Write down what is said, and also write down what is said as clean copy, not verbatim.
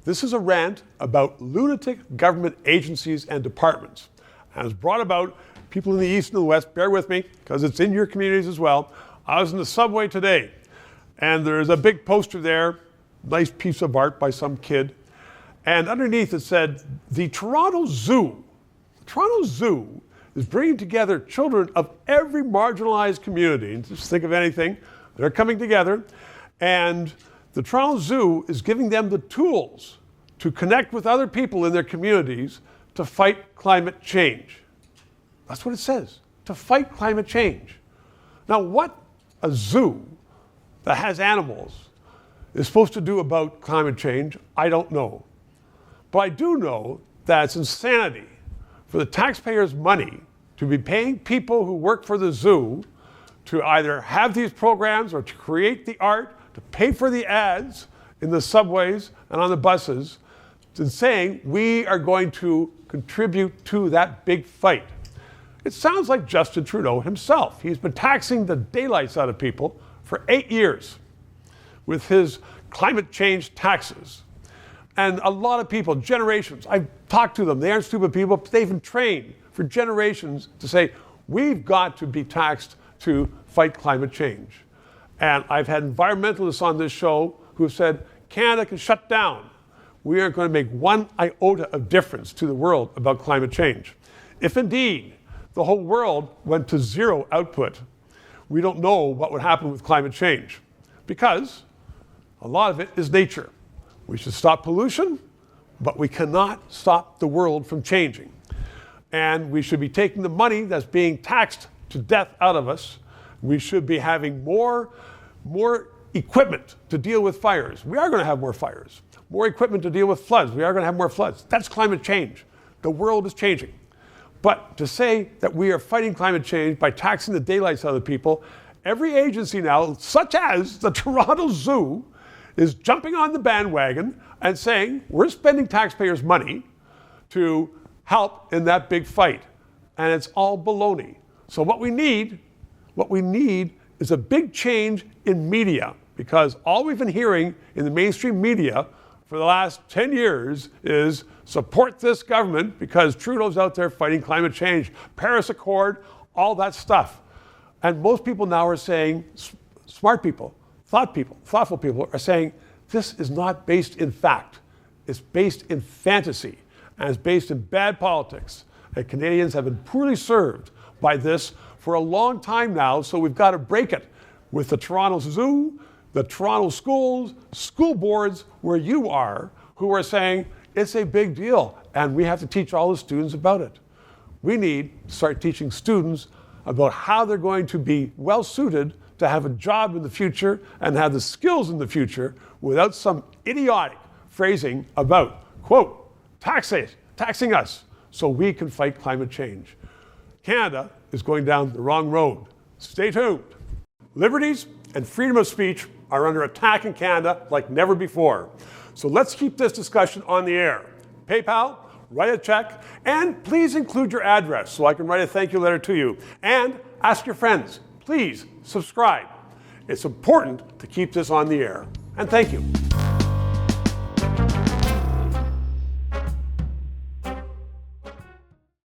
This is a rant about lunatic government agencies and departments. And it's brought about people in the East and the West. Bear with me, because it's in your communities as well. I was in the subway today, and there's a big poster there, nice piece of art by some kid. And underneath it said, the Toronto Zoo is bringing together children of every marginalized community. And just think of anything. They're coming together. And the Toronto Zoo is giving them the tools to connect with other people in their communities to fight climate change. That's what it says, to fight climate change. Now, what a zoo that has animals is supposed to do about climate change, I don't know. But I do know that it's insanity for the taxpayers' money to be paying people who work for the zoo to either have these programs or to create the art, to pay for the ads in the subways and on the buses, and saying we are going to contribute to that big fight. It sounds like Justin Trudeau himself. He's been taxing the daylights out of people for 8 years with his climate change taxes. And a lot of people, generations, I've talked to them, they aren't stupid people, but they've been trained for generations to say, we've got to be taxed to fight climate change. And I've had environmentalists on this show who have said, Canada can shut down. We aren't going to make one iota of difference to the world about climate change. If indeed the whole world went to zero output, we don't know what would happen with climate change, because a lot of it is nature. We should stop pollution, but we cannot stop the world from changing. And we should be taking the money that's being taxed to death out of us. We should be having more equipment to deal with fires. We are going to have more fires. More equipment to deal with floods. We are going to have more floods. That's climate change. The world is changing. But to say that we are fighting climate change by taxing the daylights out of the people, every agency now, such as the Toronto Zoo, is jumping on the bandwagon and saying, we're spending taxpayers' money to help in that big fight. And it's all baloney. So what we need is a big change in media, because all we've been hearing in the mainstream media for the last 10 years is support this government because Trudeau's out there fighting climate change, Paris Accord, all that stuff. And most people now are saying, smart people, thoughtful people are saying, this is not based in fact. It's based in fantasy, and it's based in bad politics. And Canadians have been poorly served by this for a long time now, so we've got to break it with the Toronto Zoo, the Toronto schools, school boards where you are, who are saying it's a big deal and we have to teach all the students about it. We need to start teaching students about how they're going to be well suited to have a job in the future and have the skills in the future without some idiotic phrasing about, quote, taxing us so we can fight climate change. Canada is going down the wrong road. Stay tuned. Liberties and freedom of speech are under attack in Canada like never before. So let's keep this discussion on the air. PayPal, write a check, and please include your address so I can write a thank you letter to you. And ask your friends, please subscribe. It's important to keep this on the air. And thank you.